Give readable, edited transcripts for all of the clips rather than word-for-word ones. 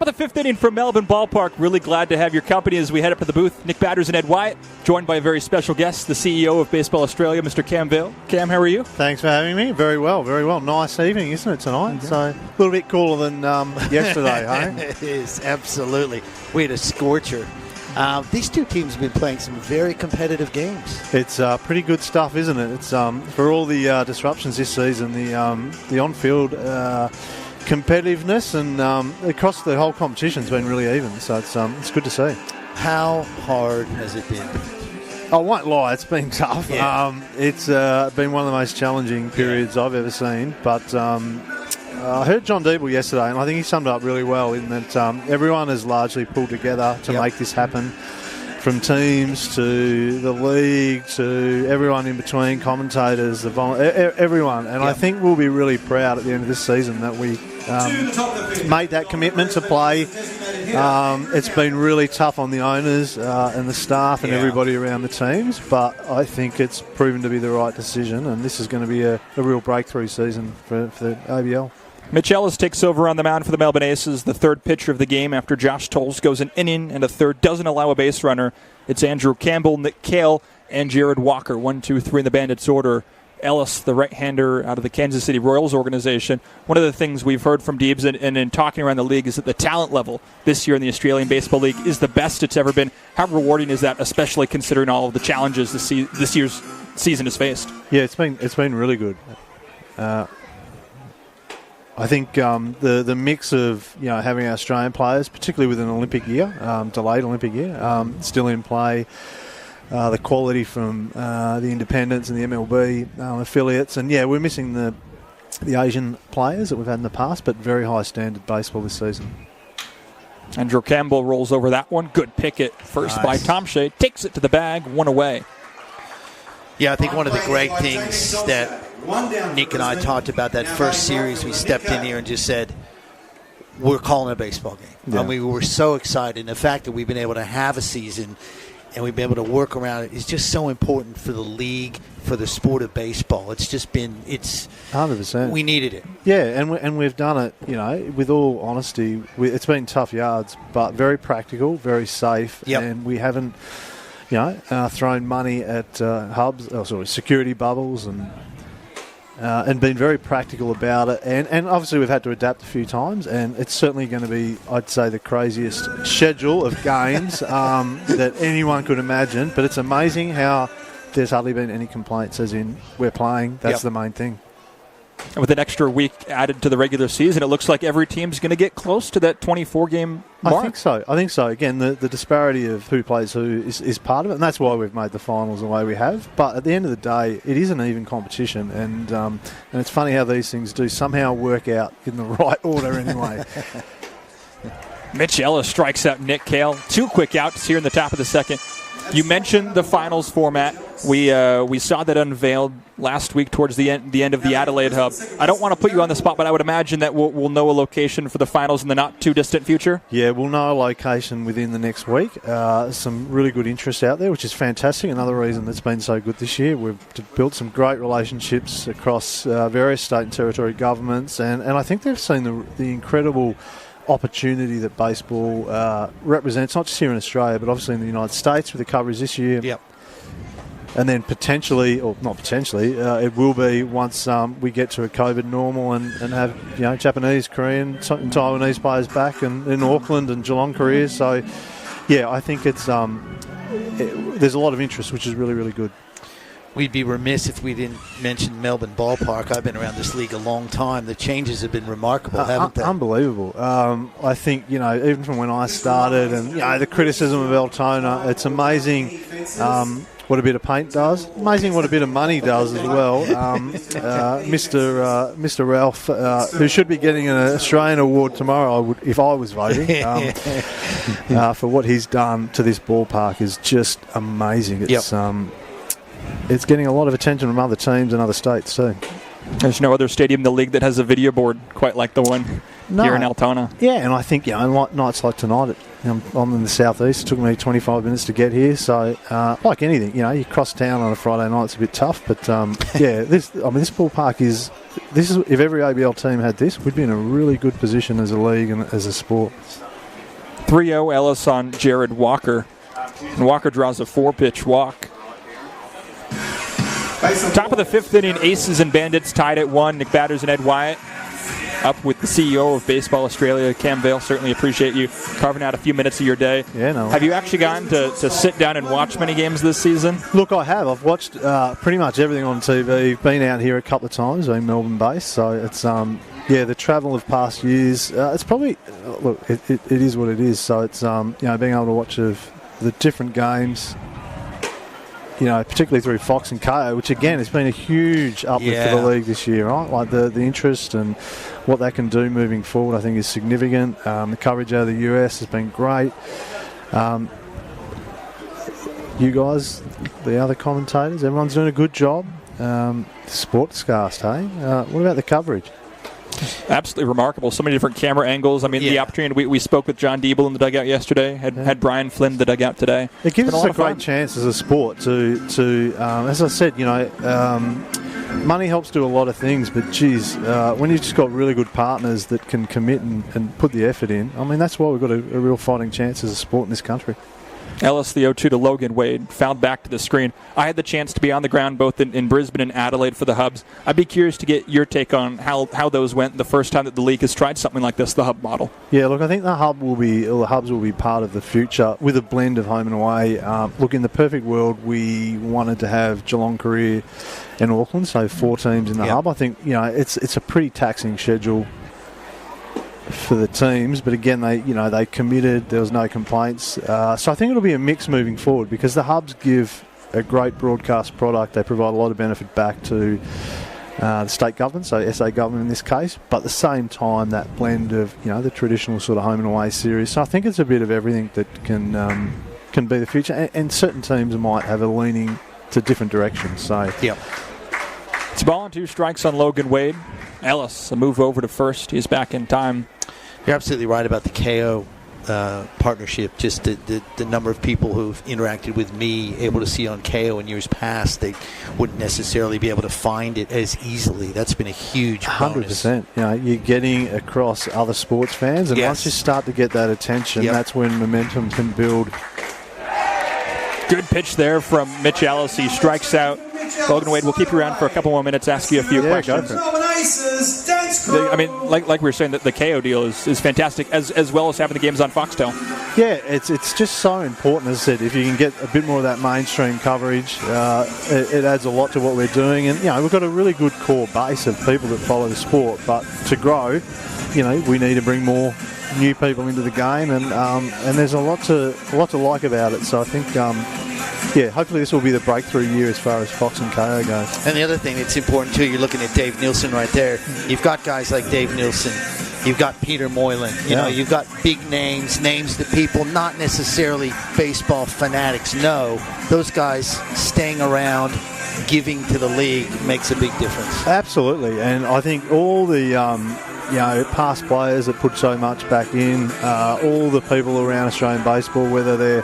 Top of the fifth inning from Melbourne Ballpark. Really glad to have your company as we head up to the booth. Nick Batters and Ed Wyatt, joined by a very special guest, the CEO of Baseball Australia, Mr. Cam Vale. Cam, how are you? Thanks for having me. Very well, very well. Nice evening, isn't it, tonight? So a little bit cooler than yesterday, hey? It is, absolutely. We had a scorcher. These two teams have been playing some very competitive games. It's pretty good stuff, isn't it? It's for all the disruptions this season, the on-field competitiveness and across the whole competition's been really even. So it's good to see. How hard has it been? I won't lie, it's been tough. Yeah. It's been one of the most challenging periods I've ever seen. But I heard John Deeble yesterday, and I think he summed it up really well in that everyone has largely pulled together to make this happen, from teams to the league to everyone in between, commentators, everyone. And I think we'll be really proud at the end of this season that we made that commitment to play. It's been really tough on the owners and the staff and everybody around the teams, but I think it's proven to be the right decision, and this is going to be a real breakthrough season for the ABL. Mitch Ellis takes over on the mound for the Melbourne Aces, the third pitcher of the game after Josh Tolles goes an inning and a third, doesn't allow a base runner. It's Andrew Campbell, Nick Cale, and Jared Walker, 1, 2, 3 in the Bandits order. Ellis, the right-hander out of the Kansas City Royals organization. One of the things we've heard from Deebs and in talking around the league is that the talent level this year in the Australian Baseball League is the best it's ever been. How rewarding is that, especially considering all of the challenges this year's season has faced? Yeah, it's been really good. I think the mix of having Australian players, particularly with an Olympic year, delayed Olympic year, still in play, the quality from the independents and the MLB affiliates, and we're missing the Asian players that we've had in the past, but very high standard baseball this season. Andrew Campbell rolls over that one. Good pick at first by Tom Shea. Takes it to the bag, one away. Yeah, I think one of the great things that Nick and I talked about that first series, we stepped in here and just said, we're calling a baseball game. Yeah. And we were so excited. And the fact that we've been able to have a season and we've been able to work around it is just so important for the league, for the sport of baseball. It's just been, 100%. We needed it. Yeah, and we've done it, with all honesty. It's been tough yards, but very practical, very safe. Yep. And we haven't, thrown money at security bubbles and been very practical about it. And obviously we've had to adapt a few times, and it's certainly going to be, I'd say, the craziest schedule of games that anyone could imagine. But it's amazing how there's hardly been any complaints, as in we're playing. That's the main thing. And with an extra week added to the regular season, it looks like every team's going to get close to that 24-game mark. I think so. Again, the disparity of who plays who is part of it, and that's why we've made the finals the way we have. But at the end of the day, it is an even competition, and it's funny how these things do somehow work out in the right order anyway. Mitch Ellis strikes out Nick Cale. 2 quick outs here in the top of the second. You mentioned the finals format. We saw that unveiled last week towards the end of the Adelaide Hub. I don't want to put you on the spot, but I would imagine that we'll know a location for the finals in the not-too-distant future? Yeah, we'll know a location within the next week. Some really good interest out there, which is fantastic. Another reason that's been so good this year. We've built some great relationships across various state and territory governments, and I think they've seen the incredible opportunity that baseball represents, not just here in Australia, but obviously in the United States with the coverage this year. Yep. And then potentially, or not potentially, it will be once we get to a COVID normal and have Japanese, Korean, and Taiwanese players back in Auckland and Geelong careers. So, I think it's there's a lot of interest, which is really, really good. We'd be remiss if we didn't mention Melbourne Ballpark. I've been around this league a long time. The changes have been remarkable, haven't they? Unbelievable. I think, even from when I started and, the criticism of Altona, it's amazing what a bit of paint does. Amazing what a bit of money does as well. Mr. Ralph, who should be getting an Australian award tomorrow, if I was voting, for what he's done to this ballpark is just amazing. It's getting a lot of attention from other teams and other states too. There's no other stadium in the league that has a video board quite like the one here in Altona. Yeah, and I think, nights like tonight, I'm in the southeast. It took me 25 minutes to get here. So, like anything, you cross town on a Friday night, it's a bit tough. But, this ballpark is this is if every ABL team had this, we'd be in a really good position as a league and as a sport. 3-0 Ellis on Jared Walker. And Walker draws a 4-pitch walk. Top of the 5th inning, Aces and Bandits tied at 1. Nick Batters and Ed Wyatt up with the CEO of Baseball Australia, Cam Vale. Certainly appreciate you carving out a few minutes of your day. Yeah, no. Have you actually gotten to sit down and watch many games this season? Look, I have. I've watched pretty much everything on TV. Been out here a couple of times. I'm Melbourne based, so it's the travel of past years. It's probably look. It is what it is. So it's being able to watch the different games. Particularly through Fox and KO, which again has been a huge uplift for the league this year, right? Like the interest and what that can do moving forward, I think is significant. The coverage out of the US has been great. You guys, the other commentators, everyone's doing a good job. Sportscast, hey? What about the coverage? Absolutely remarkable. So many different camera angles. I mean, the opportunity. We spoke with John Diebel in the dugout yesterday. Had Brian Flynn in the dugout today. It gives us a great chance as a sport to as I said, money helps do a lot of things, but geez, when you've just got really good partners that can commit and put the effort in, I mean, that's why we've got a real fighting chance as a sport in this country. Ellis, the 0-2 to Logan Wade, fouled back to the screen. I had the chance to be on the ground both in Brisbane and Adelaide for the Hubs. I'd be curious to get your take on how those went the first time that the league has tried something like this, the Hub model. Yeah, look, I think the Hubs will be part of the future with a blend of home and away. Look, in the perfect world, we wanted to have Geelong, Korea and Auckland, so 4 teams in the Hub. I think it's a pretty taxing schedule for the teams, but again, they committed. There was no complaints, so I think it'll be a mix moving forward because the Hubs give a great broadcast product. They provide a lot of benefit back to the state government, so SA government in this case, but at the same time that blend of the traditional sort of home and away series. So I think it's a bit of everything that can be the future, and certain teams might have a leaning to different directions. So it's a ball and 2 strikes on Logan Wade. Ellis, a move over to first. He's back in time. You're absolutely right about the KO partnership. Just the number of people who've interacted with me, able to see on KO in years past, they wouldn't necessarily be able to find it as easily. That's been a huge bonus. 100%. You're getting across other sports fans, and once you start to get that attention, that's when momentum can build. Good pitch there from Mitch Ellis. He strikes out. Logan Wade, we'll keep you around for a couple more minutes, ask you a few questions. Melbourne Aces, dance I mean, like we were saying, that the KO deal is fantastic, as well as having the games on Foxtel. Yeah, it's just so important, as I said, if you can get a bit more of that mainstream coverage, it adds a lot to what we're doing. And, we've got a really good core base of people that follow the sport, but to grow, we need to bring more new people into the game, and there's a lot to like about it. So I think, hopefully this will be the breakthrough year as far as Fox and KO goes. And the other thing that's important too, you're looking at Dave Nielsen right there. You've got guys like Dave Nielsen. You've got Peter Moylan. You've got big names that people not necessarily baseball fanatics know. Those guys staying around, giving to the league makes a big difference. Absolutely, and I think all the past players that put so much back in, all the people around Australian baseball, whether they're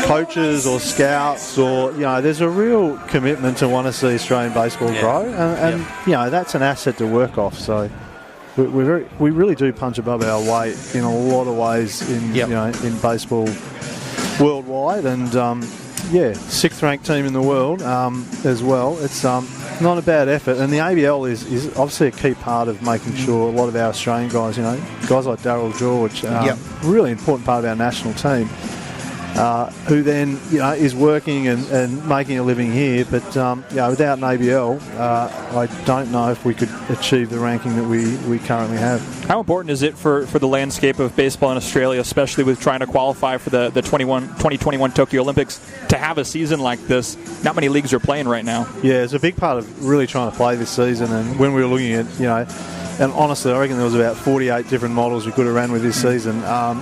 coaches or scouts, or there's a real commitment to want to see Australian baseball grow, and that's an asset to work off. So we really do punch above our weight in a lot of ways in baseball worldwide, and 6th ranked team in the world as well. It's not a bad effort, and the ABL is obviously a key part of making sure a lot of our Australian guys, guys like Darryl George, really important part of our national team, who then is working and making a living here. But without an ABL, I don't know if we could achieve the ranking that we currently have. How important is it for the landscape of baseball in Australia, especially with trying to qualify for the 2021 Tokyo Olympics, to have a season like this? Not many leagues are playing right now. Yeah, it's a big part of really trying to play this season. And when we were looking at, and honestly, I reckon there was about 48 different models we could have ran with this season.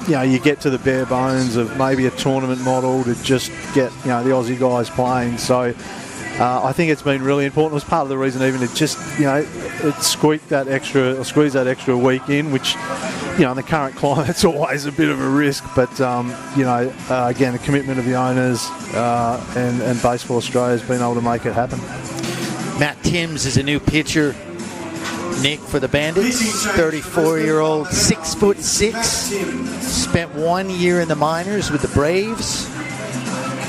You get to the bare bones of maybe a tournament model to just get, the Aussie guys playing. So I think it's been really important. It was part of the reason even to just, it squeeze that extra week in, which, in the current climate, it's always a bit of a risk. But, again, the commitment of the owners and Baseball Australia has been able to make it happen. Matt Timms is a new pitcher. Nick for the Bandits, 34-year-old, 6'6", spent 1 year in the minors with the Braves.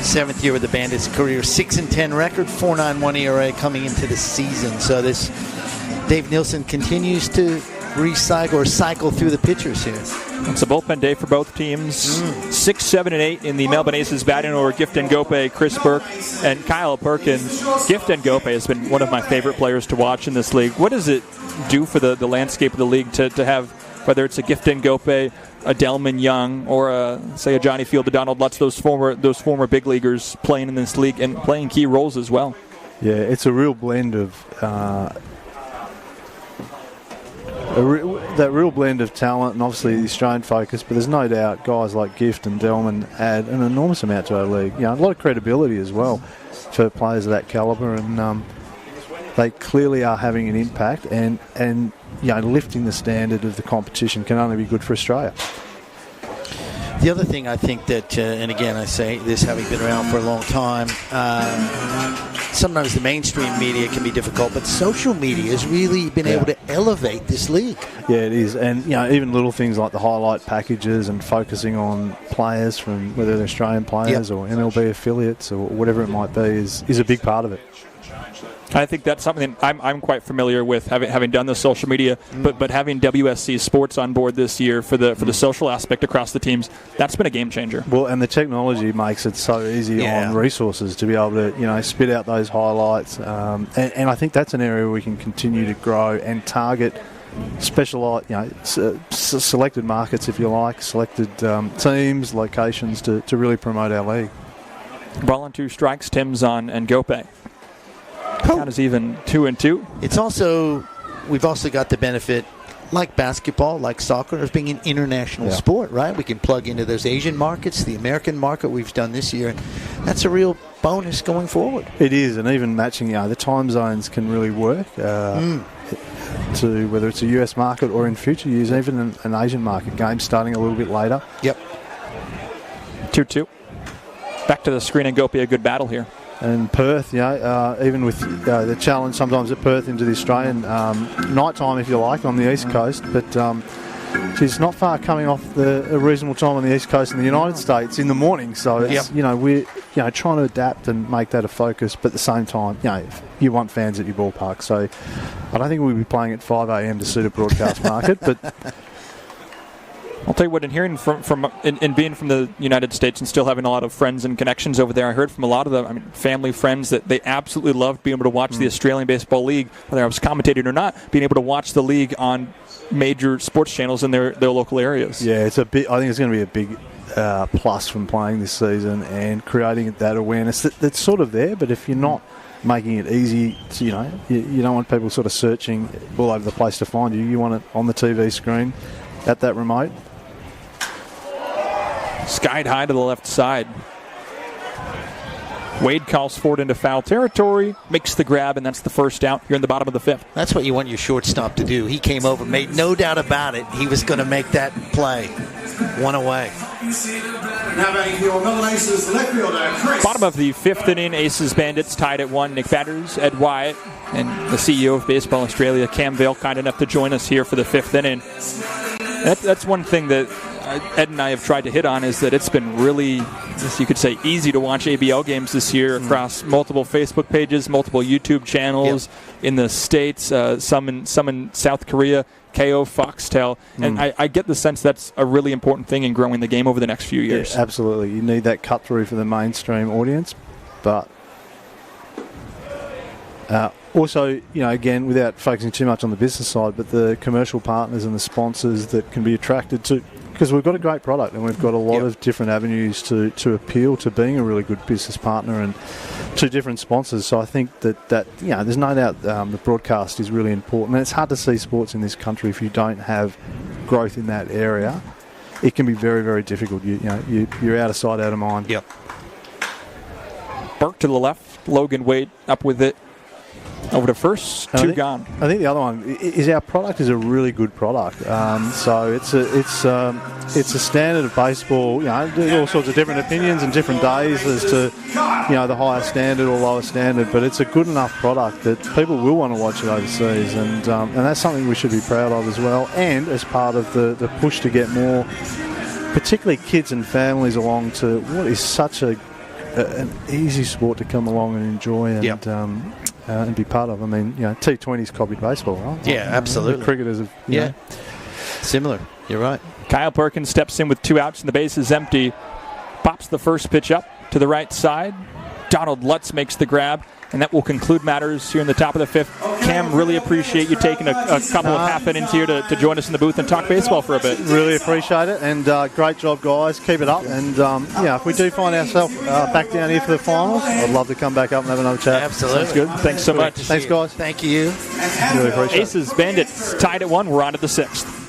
7th year with the Bandits, career 6-10 record, 4.91 ERA coming into the season. So this Dave Nielsen continues to recycle or cycle through the pitchers here. It's a bullpen day for both teams. 6, 7, and 8 in the Melbourne Aces batting order. Gift Ngope, Chris Burke, and Kyle Perkins. Gift Ngope has been one of my favorite players to watch in this league. What does it do for the landscape of the league to have, whether it's a Gift Ngope, a Delman Young, or say a Johnny Field, a Donald Lutz, those former big leaguers playing in this league and playing key roles as well? Yeah, it's a real blend of that real blend of talent and obviously the Australian focus, but there's no doubt guys like Gift and Delman add an enormous amount to our league. A lot of credibility as well for players of that calibre, and they clearly are having an impact, and lifting the standard of the competition can only be good for Australia. The other thing I think that, and again I say this having been around for a long time, sometimes the mainstream media can be difficult, but social media has really been able to elevate this league. Yeah, it is. And even little things like the highlight packages and focusing on players from whether they're Australian players or MLB affiliates or whatever it might be is a big part of it. I think that's something I'm quite familiar with, having done the social media, but having WSC Sports on board this year for the social aspect across the teams, that's been a game changer. Well, and the technology makes it so easy on resources to be able to spit out those highlights, and I think that's an area where we can continue to grow and target specialized, selected markets, if you like, selected teams, locations to really promote our league. Ball and 2 strikes, Tim's on and Ngope. Count is even 2-2. It's also, we've also got the benefit, like basketball, like soccer, of being an international sport, right? We can plug into those Asian markets, the American market we've done this year. That's a real bonus going forward. It is, and even matching, the time zones can really work to whether it's a US market or in future years, even an Asian market game starting a little bit later. Yep. 2-2. Back to the screen and Ngope, a good battle here. And Perth, even with the challenge sometimes at Perth into the Australian night time, if you like, on the East Coast. But she's not far coming off a reasonable time on the East Coast in the United States in the morning. So, it's, we're trying to adapt and make that a focus. But at the same time, you want fans at your ballpark. So I don't think we'll be playing at 5 a.m. to suit a broadcast market. But I'll tell you what, in hearing in being from the United States and still having a lot of friends and connections over there, I heard from a lot of the family, friends, that they absolutely loved being able to watch the Australian Baseball League, whether I was commentating or not, being able to watch the league on major sports channels in their local areas. Yeah, it's a bit. I think it's going to be a big plus from playing this season and creating that awareness that's sort of there, but if you're not making it easy to, you don't want people sort of searching all over the place to find you. You want it on the TV screen at that remote. Skied high to the left side. Wade calls forward into foul territory, makes the grab, and that's the first out here in the bottom of the 5th. That's what you want your shortstop to do. He came over, made no doubt about it. He was going to make that play. One away. Now batting for your Melbourne Aces, the left fielder, Chris. Bottom of the 5th inning, Aces Bandits tied at 1. Nick Batters, Ed Wyatt, and the CEO of Baseball Australia, Cam Vale, kind enough to join us here for the 5th inning. That's one thing that Ed and I have tried to hit on, is that it's been really, as you could say, easy to watch ABL games this year across multiple Facebook pages, multiple YouTube channels in the States, some in South Korea, KO, Foxtel. And I get the sense that's a really important thing in growing the game over the next few years. Yeah, absolutely. You need that cut through for the mainstream audience. But also, again, without focusing too much on the business side, but the commercial partners and the sponsors that can be attracted to, because we've got a great product and we've got a lot of different avenues to appeal to being a really good business partner and to different sponsors. So I think that there's no doubt the broadcast is really important. And it's hard to see sports in this country if you don't have growth in that area. It can be very, very difficult. You're out of sight, out of mind. Yep. Burke to the left, Logan Wade up with it. Over to first, two gone. I think the other one is our product is a really good product. So it's a standard of baseball. There's all sorts of different opinions and different days as to the higher standard or lower standard, but it's a good enough product that people will want to watch it overseas, and that's something we should be proud of as well. And as part of the push to get more, particularly kids and families, along to what is such an easy sport to come along and enjoy and be part of. I mean, T20's copied baseball, right? Yeah, absolutely. The cricketers have, know. Similar. You're right. Kyle Perkins steps in with 2 outs and the base is empty. Pops the first pitch up to the right side. Donald Lutz makes the grab, and that will conclude matters here in the top of the 5th. Cam, really appreciate you taking a couple of half innings here to join us in the booth and talk baseball for a bit. Really appreciate it, and great job, guys. Keep it up, and if we do find ourselves back down here for the finals, I'd love to come back up and have another chat. Absolutely. Sounds good. Thanks so much. Thanks, guys. Thank you. Really appreciate it. Aces, Bandits tied at 1. We're on to the 6th.